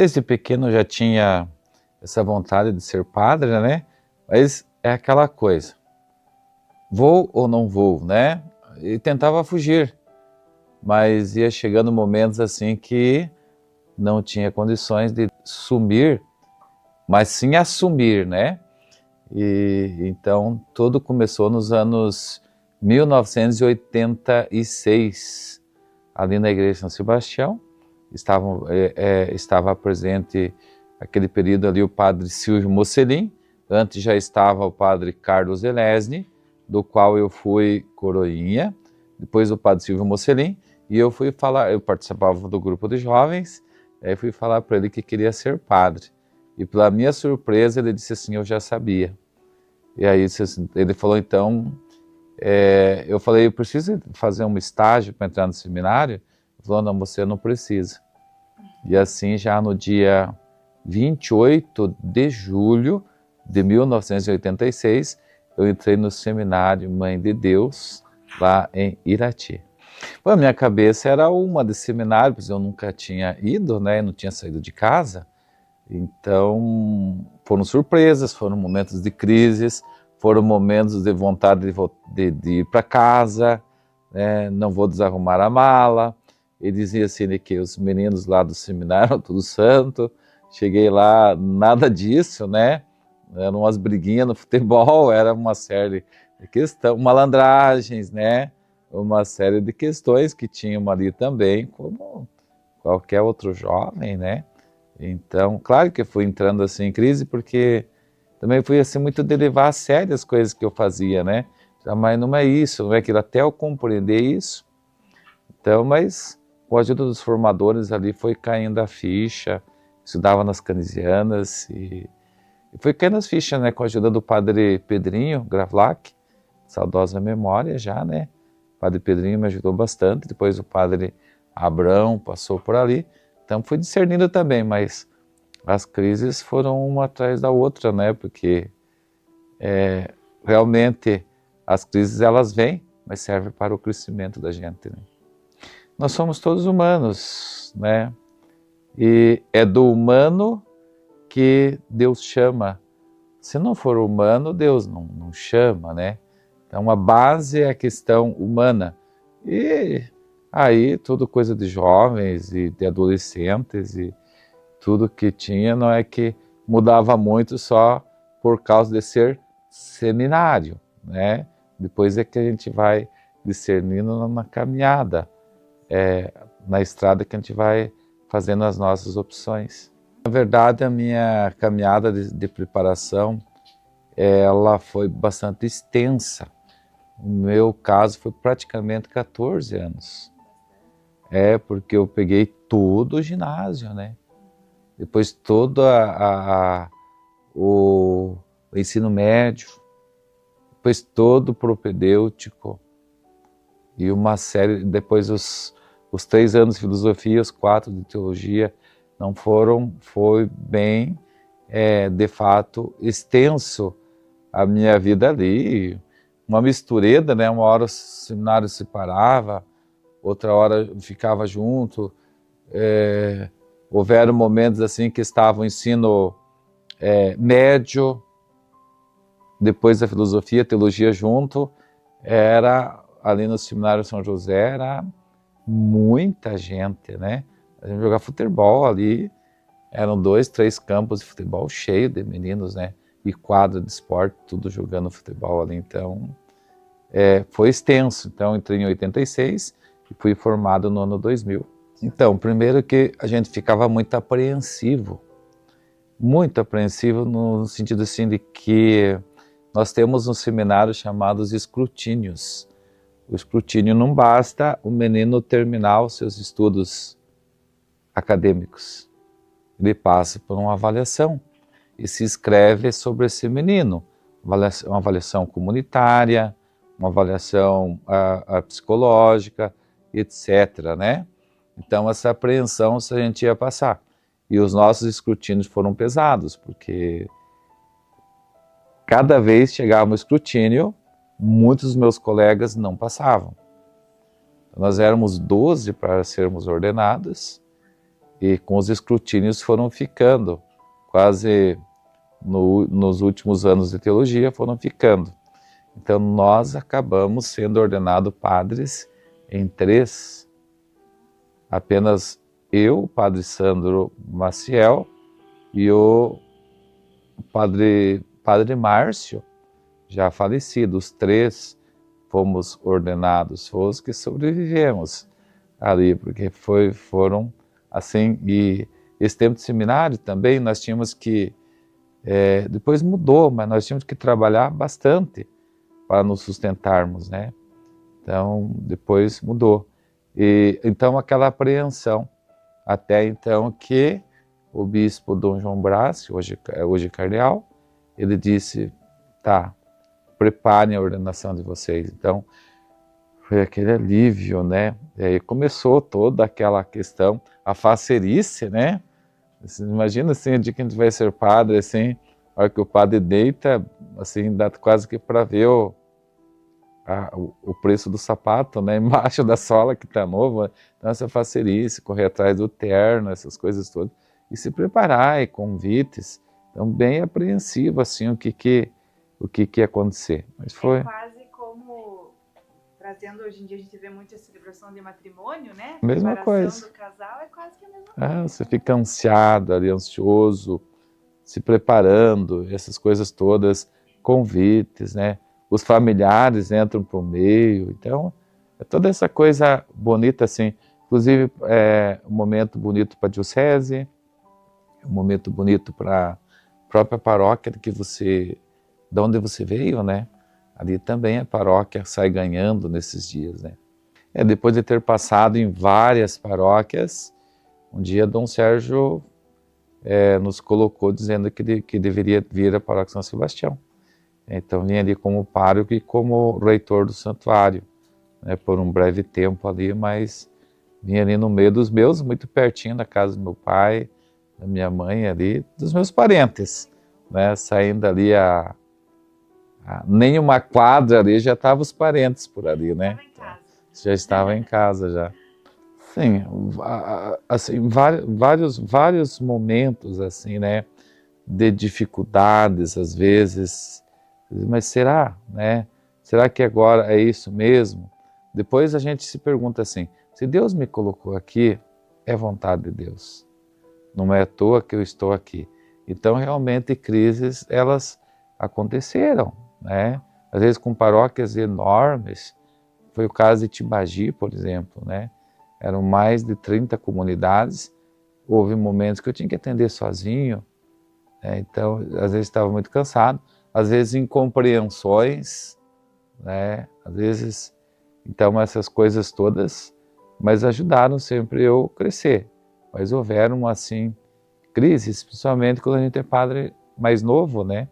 Desde pequeno eu já tinha essa vontade de ser padre, né? Mas é aquela coisa, vou ou não vou, né? E tentava fugir, mas ia chegando momentos assim que não tinha condições de sumir, mas sim assumir, né? E então tudo começou nos anos 1986, ali na igreja de São Sebastião. Estava presente aquele período ali o padre Silvio Mocelin, antes já estava o padre Carlos Elesni, do qual eu fui coroinha, depois o padre Silvio Mocelin, e eu fui falar, eu participava do grupo de jovens, aí fui falar para ele que queria ser padre. E pela minha surpresa ele disse assim, eu já sabia. E aí ele falou então, eu falei, eu preciso fazer um estágio para entrar no seminário? Ele falou, não, você não precisa. E assim já no dia 28 de julho de 1986, eu entrei no seminário Mãe de Deus, lá em Irati. Bom, a minha cabeça era uma de seminário, pois eu nunca tinha ido, né? Não tinha saído de casa. Então, foram surpresas, foram momentos de crises, foram momentos de vontade de ir para casa, né? Não vou desarrumar a mala. Ele dizia assim que os meninos lá do seminário eram tudo santo. Cheguei lá, nada disso, né? Eram umas briguinhas no futebol, era uma série de questões, malandragens, né? Uma série de questões que tinham ali também, como qualquer outro jovem, né? Então, claro que eu fui entrando assim em crise, porque também fui assim muito de levar a sério as coisas que eu fazia, né? Mas não é isso, não é aquilo, até eu compreender isso. Então, mas com a ajuda dos formadores ali foi caindo a ficha, estudava nas Canisianas e foi caindo as fichas, né? Com a ajuda do padre Pedrinho Gravlac, saudosa memória já, né? O padre Pedrinho me ajudou bastante, depois o padre Abrão passou por ali. Então fui discernindo também, mas as crises foram uma atrás da outra, né? Porque realmente as crises elas vêm, mas servem para o crescimento da gente, né? Nós somos todos humanos, né? E é do humano que Deus chama. Se não for humano, Deus não chama, né? Então a base é a questão humana. E aí tudo coisa de jovens e de adolescentes e tudo que tinha não é que mudava muito só por causa de ser seminário, né? Depois é que a gente vai discernindo na caminhada, na estrada que a gente vai fazendo as nossas opções. Na verdade, a minha caminhada de preparação, ela foi bastante extensa. O meu caso foi praticamente 14 anos. Porque eu peguei todo o ginásio, né? Depois todo o ensino médio, depois todo o propedêutico e uma série, depois os 3 anos de filosofia, os 4 de teologia, foi bem, de fato, extenso a minha vida ali, uma mistureda, né? Uma hora o seminário se parava, outra hora ficava junto, houveram momentos assim que estava o ensino médio, depois da filosofia, teologia junto, era ali no seminário São José, era muita gente, né? A gente jogava futebol ali, eram 2, 3 campos de futebol cheio de meninos, né? E quadra de esporte, tudo jogando futebol ali, então foi extenso. Então entrei em 86 e fui formado no ano 2000. Então, primeiro que a gente ficava muito apreensivo no sentido assim de que nós temos um seminário chamado os escrutínios. O escrutínio não basta o menino terminar os seus estudos acadêmicos. Ele passa por uma avaliação e se inscreve sobre esse menino. Uma avaliação comunitária, uma avaliação psicológica, etc., né? Então, essa apreensão a gente ia passar. E os nossos escrutínios foram pesados, porque cada vez chegava um escrutínio, muitos dos meus colegas não passavam. Nós éramos 12 para sermos ordenados, e com os escrutínios foram ficando, quase nos últimos anos de teologia foram ficando. Então nós acabamos sendo ordenados padres em 3, apenas eu, o padre Sandro Maciel e o padre Márcio, já falecido. Os 3 fomos ordenados, fomos que sobrevivemos ali, porque foram assim. E esse tempo de seminário também nós tínhamos que, depois mudou, mas nós tínhamos que trabalhar bastante para nos sustentarmos, né? Então depois mudou. E então aquela apreensão, até então que o bispo Dom João Brás, hoje cardeal, ele disse, tá, preparem a ordenação de vocês. Então foi aquele alívio, né? E aí começou toda aquela questão, a facerice, né? Você imagina assim, de que a gente vai ser padre, assim, a hora que o padre deita, assim, dá quase que para ver o preço do sapato, né, embaixo da sola que está nova. Então essa facerice, correr atrás do terno, essas coisas todas, e se preparar, e convites. Então bem apreensivo assim o que ia acontecer. Mas foi quase como, trazendo hoje em dia a gente vê muito a celebração de matrimônio, né? Mesma coisa. Do casal é quase que a mesma coisa. Você fica ansiado ali, ansioso, se preparando, essas coisas todas, convites, né? Os familiares entram para o meio, então é toda essa coisa bonita assim. Inclusive um momento bonito para a diocese, um momento bonito para a própria paróquia de onde você veio, né? Ali também a paróquia sai ganhando nesses dias, né? Depois de ter passado em várias paróquias, um dia Dom Sérgio nos colocou dizendo que deveria vir a paróquia São Sebastião. Então vim ali como pároco e como reitor do santuário, né, por um breve tempo ali, mas vim ali no meio dos meus, muito pertinho da casa do meu pai, da minha mãe ali, dos meus parentes, né, saindo ali nem uma quadra ali, já estavam os parentes por ali, né? Já estava em casa já. Sim, assim, vários momentos assim, né, de dificuldades às vezes. Mas será, né? Será que agora é isso mesmo? Depois a gente se pergunta assim, se Deus me colocou aqui, é vontade de Deus. Não é à toa que eu estou aqui. Então, realmente, crises, elas aconteceram, né? Às vezes com paróquias enormes. Foi o caso de Tibagi, por exemplo, né? Eram mais de 30 comunidades. Houve momentos que eu tinha que atender sozinho, né? Então, às vezes estava muito cansado. Às vezes incompreensões, né? Às vezes, então essas coisas todas, mas ajudaram sempre eu a crescer. Mas houveram, assim, crises, principalmente quando a gente é padre mais novo, né?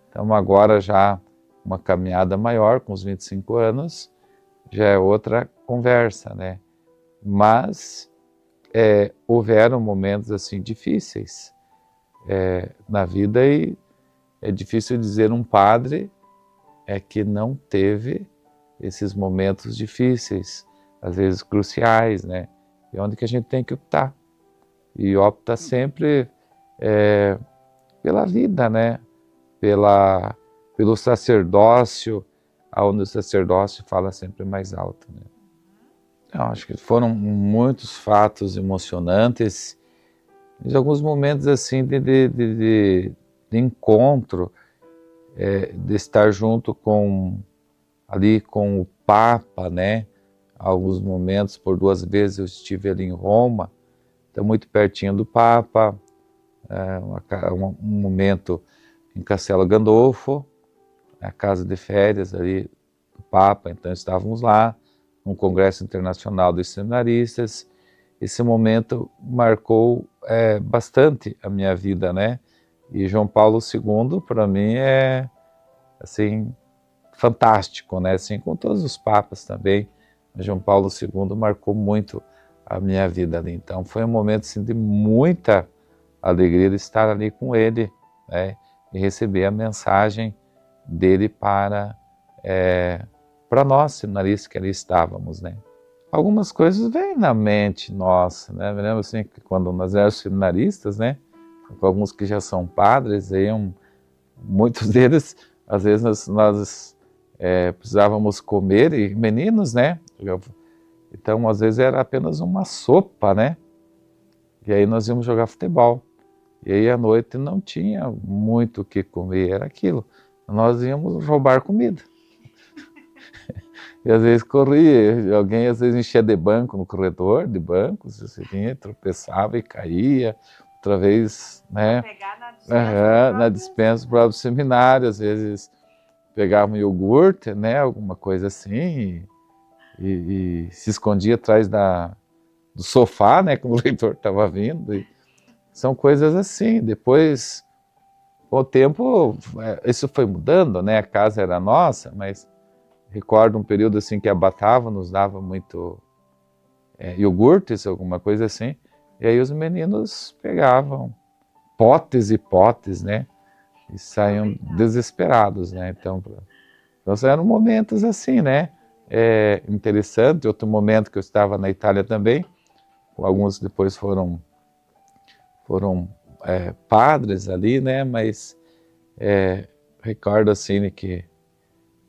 Então agora já uma caminhada maior, com os 25 anos, já é outra conversa, né? Mas houveram momentos, assim, difíceis na vida e é difícil dizer um padre que não teve esses momentos difíceis, às vezes cruciais, né? E onde que a gente tem que optar. E opta sempre pela vida, né? Pelo sacerdócio, onde o sacerdócio fala sempre mais alto, né? Eu acho que foram muitos fatos emocionantes, e alguns momentos assim de encontro, de estar junto ali com o Papa, né? Alguns momentos, por 2 vezes eu estive ali em Roma, então muito pertinho do Papa, um momento em Castelo Gandolfo, a casa de férias ali do Papa, então estávamos lá, num congresso internacional dos seminaristas. Esse momento marcou bastante a minha vida, né? E João Paulo II, para mim, é assim, fantástico, né? Assim, com todos os papas também, João Paulo II marcou muito a minha vida ali. Então foi um momento assim, de muita alegria de estar ali com ele, né? E receber a mensagem dele para nós, seminaristas que ali estávamos, né? algumas coisas vêm na mente nossa, né? Eu me lembro assim que quando nós éramos seminaristas, né? Alguns que já são padres, muitos deles, às vezes nós precisávamos comer, e meninos, né? Então, às vezes era apenas uma sopa, né? E aí nós íamos jogar futebol. E aí à noite não tinha muito o que comer, era aquilo. Nós íamos roubar comida. E às vezes corria, alguém às vezes enchia de banco no corredor, de bancos, você vinha, tropeçava e caía. Outra vez, né? Pegar na dispensa do próprio seminário, às vezes pegava um iogurte, né? Alguma coisa assim, e se escondia atrás do sofá, né? Quando o reitor estava vindo. São coisas assim. Depois, com o tempo, isso foi mudando, né? A casa era nossa, mas recordo um período assim que a Batava nos dava muito iogurtes, alguma coisa assim, e aí os meninos pegavam potes e potes, né? E saíam desesperados, né? Então eram momentos assim, né? Interessante. Outro momento que eu estava na Itália também, alguns depois foram padres ali, né? Mas recordo assim que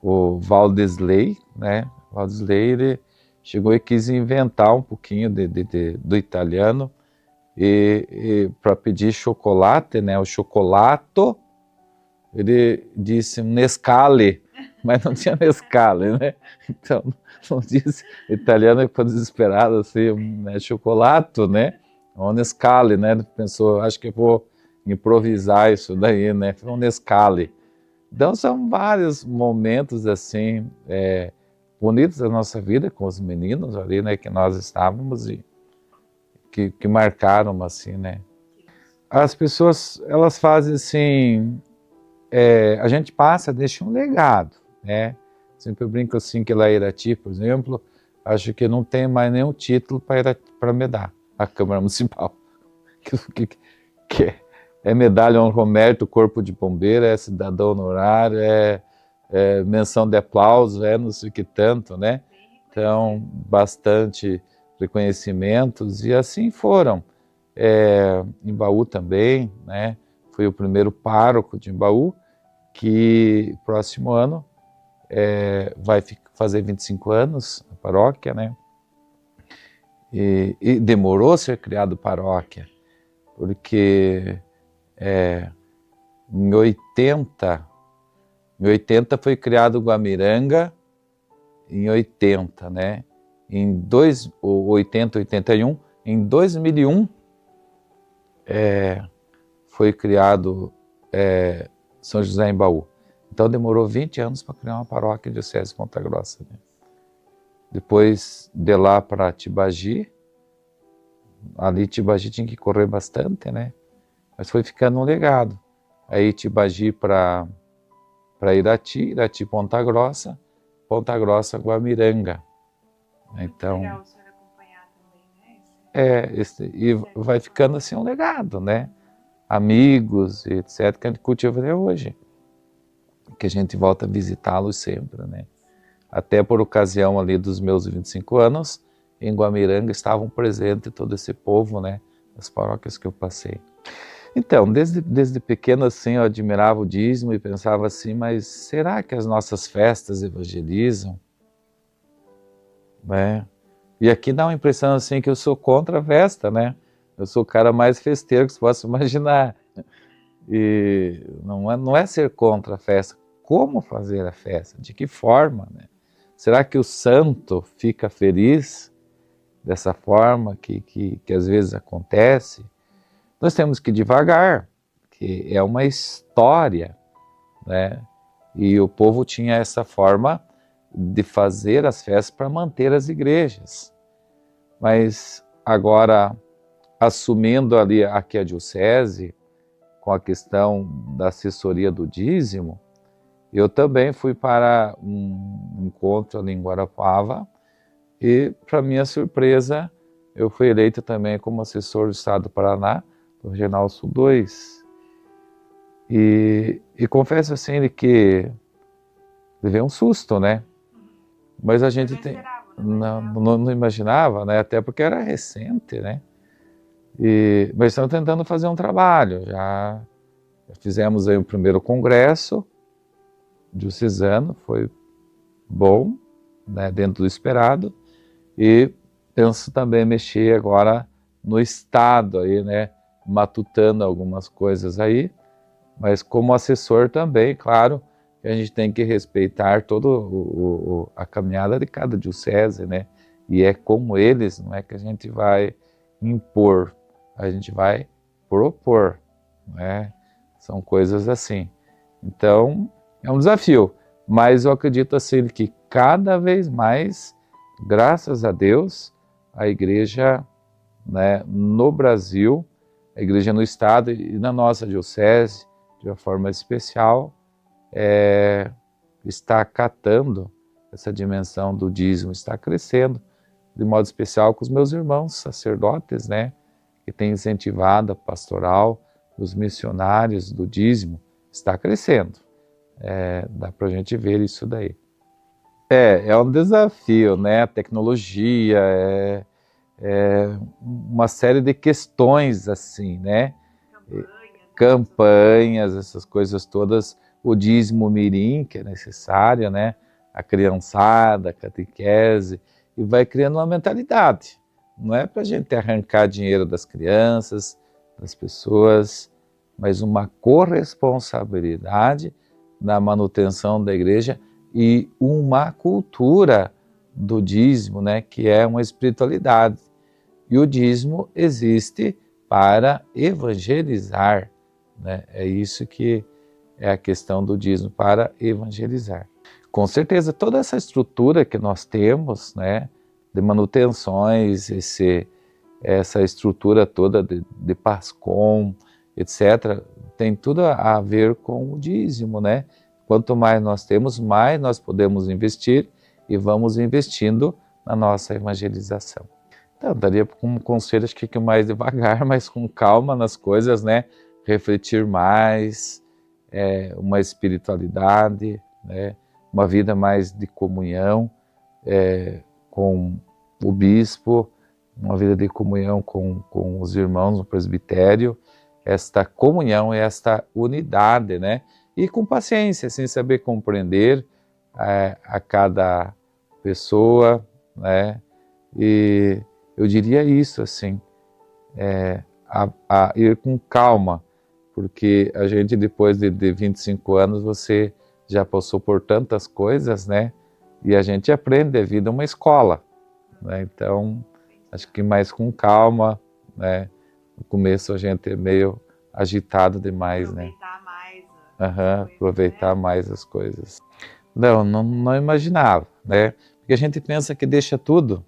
o Valdesley, né? Valdesley, ele chegou e quis inventar um pouquinho do italiano e para pedir chocolate, né? O chocolato, ele disse Nescale, mas não tinha Nescale, né? Então, não disse, o italiano ficou desesperado assim, né? Chocolato, né? O Nescale, né? Pensou, acho que eu vou improvisar isso daí, né? Foi um Nescale. Então são vários momentos assim bonitos da nossa vida com os meninos ali, né, que nós estávamos e que marcaram assim, né. As pessoas, elas fazem assim, a gente passa, deixa um legado, né. Sempre eu brinco assim que lá em Irati, por exemplo, acho que não tem mais nenhum título para me dar a Câmara Municipal. Que é medalha honra ao mérito, corpo de bombeiro, é cidadão honorário, menção de aplauso, não sei o que tanto, né? Então, bastante reconhecimentos, e assim foram. Em Baú também, né? Fui o primeiro pároco de Baú, que próximo ano vai fazer 25 anos a paróquia, né? E demorou a ser criado paróquia, porque em 80 foi criado Guamiranga, em 80, né? Em 80, 81, em 2001 foi criado São José em Baú. Então demorou 20 anos para criar uma paróquia diocese de Ponta Grossa, né? Depois de lá para Tibagi, ali Tibagi tinha que correr bastante, né? Mas foi ficando um legado. Aí Tibagi para Irati, Irati Ponta Grossa Guamiranga. Então, legal o senhor acompanhar também, né? E vai ficando assim um legado, né? Amigos, etc, que a gente cultiva até hoje. Que a gente volta a visitá-los sempre, né? Até por ocasião ali dos meus 25 anos, em Guamiranga estavam presentes todo esse povo, né? Das paróquias que eu passei. Então, desde pequeno assim, eu admirava o dízimo e pensava assim, mas será que as nossas festas evangelizam? E aqui dá uma impressão assim que eu sou contra a festa, né? Eu sou o cara mais festeiro que você possa imaginar. E não é ser contra a festa. Como fazer a festa? De que forma, né? Será que o santo fica feliz dessa forma que às vezes acontece? Nós temos que ir devagar, que é uma história, né? E o povo tinha essa forma de fazer as festas para manter as igrejas. Mas agora, assumindo ali aqui a diocese, com a questão da assessoria do dízimo, eu também fui para um encontro ali em Guarapuava e, para minha surpresa, eu fui eleito também como assessor do Estado do Paraná, do Regional Sul 2. E confesso assim que levei um susto, né? Mas a gente não tem... esperava, não imaginava, né? Até porque era recente, né? Mas estamos tentando fazer um trabalho. Já fizemos aí o primeiro congresso diocesano, foi bom, né? Dentro do esperado. E penso também mexer agora no estado aí, né? Matutando algumas coisas aí, mas como assessor também, claro, que a gente tem que respeitar toda a caminhada de cada diocese, né? E é como eles, não é que a gente vai impor, a gente vai propor, né? São coisas assim. Então, é um desafio, mas eu acredito assim que cada vez mais, graças a Deus, a igreja, né, no Brasil, a igreja no estado e na nossa diocese, de uma forma especial, está acatando essa dimensão do dízimo, está crescendo, de modo especial com os meus irmãos sacerdotes, né, que têm incentivado a pastoral, os missionários do dízimo, está crescendo. Dá para a gente ver isso daí. É um desafio, né? A tecnologia, uma série de questões assim, né? Campanhas, essas coisas todas, o dízimo mirim, que é necessário, né? A criançada, a catequese, e vai criando uma mentalidade. Não é para a gente arrancar dinheiro das crianças, das pessoas, mas uma corresponsabilidade na manutenção da igreja e uma cultura do dízimo, né, que é uma espiritualidade. E o dízimo existe para evangelizar, né? É isso que é a questão do dízimo, para evangelizar. Com certeza, toda essa estrutura que nós temos, né, de manutenções, essa estrutura toda de PASCOM, etc., tem tudo a ver com o dízimo, né? Quanto mais nós temos, mais nós podemos investir e vamos investindo na nossa evangelização. Então, daria como conselho, acho que mais devagar, mas com calma nas coisas, né? Refletir mais, uma espiritualidade, né? Uma vida mais de comunhão com o bispo, uma vida de comunhão com os irmãos no presbitério, esta comunhão e esta unidade, né? E com paciência, sem saber compreender a cada pessoa, né? E eu diria isso, assim, a ir com calma, porque a gente, depois de 25 anos, você já passou por tantas coisas, né? E a gente aprende, a vida é uma escola, né? Então, acho que mais com calma, né? No começo a gente é meio agitado demais, né? Aproveitar mais as coisas. Não imaginava, né? Porque a gente pensa que deixa tudo,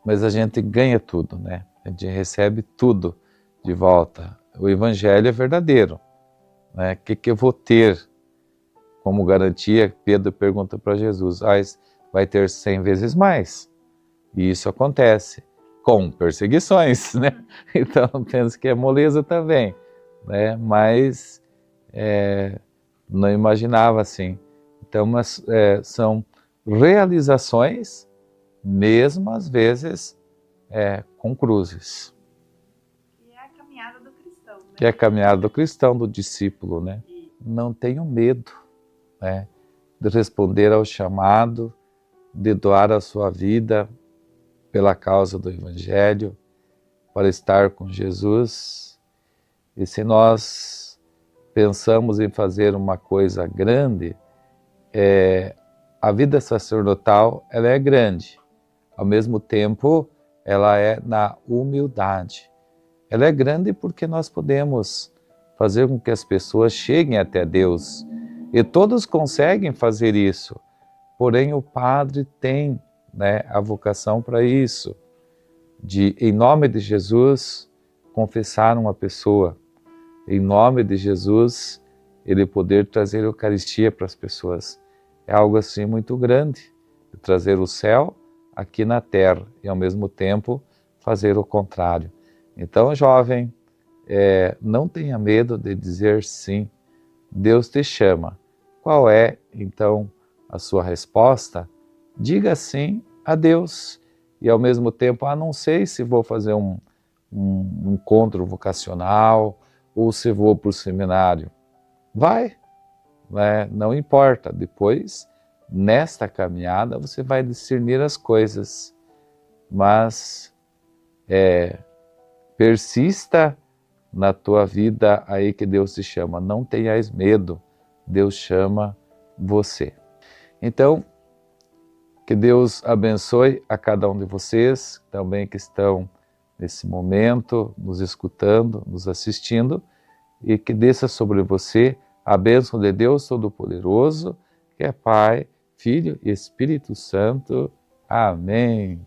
mas a gente ganha tudo, né? A gente recebe tudo de volta. O evangelho é verdadeiro, né? O que eu vou ter como garantia? Pedro pergunta para Jesus, vai ter 100 vezes mais. E isso acontece com perseguições, né? Então penso que é moleza também, né? Mas não imaginava assim. Então, são realizações, mesmo às vezes com cruzes. E é a caminhada do cristão, né? Que é a caminhada do cristão, do discípulo, né? Não tenho medo, né, de responder ao chamado, de doar a sua vida pela causa do Evangelho, para estar com Jesus. E se nós pensamos em fazer uma coisa grande, a vida sacerdotal ela é grande, ao mesmo tempo ela é na humildade. Ela é grande porque nós podemos fazer com que as pessoas cheguem até Deus, e todos conseguem fazer isso, porém o padre tem, né, a vocação para isso, de, em nome de Jesus, confessar uma pessoa, em nome de Jesus, ele poder trazer a Eucaristia para as pessoas. É algo assim muito grande, de trazer o céu aqui na terra e ao mesmo tempo fazer o contrário. Então, jovem, não tenha medo de dizer sim. Deus te chama. Qual é, então, a sua resposta? diga sim a Deus. E ao mesmo tempo, não sei se vou fazer um encontro vocacional ou se vou para o seminário. Vai, né? Não importa. Depois, nesta caminhada, você vai discernir as coisas. Mas persista na tua vida aí que Deus te chama. Não tenhais medo. Deus chama você. Então, que Deus abençoe a cada um de vocês, também que estão nesse momento, nos escutando, nos assistindo, e que desça sobre você a bênção de Deus Todo-Poderoso, que é Pai, Filho e Espírito Santo. Amém.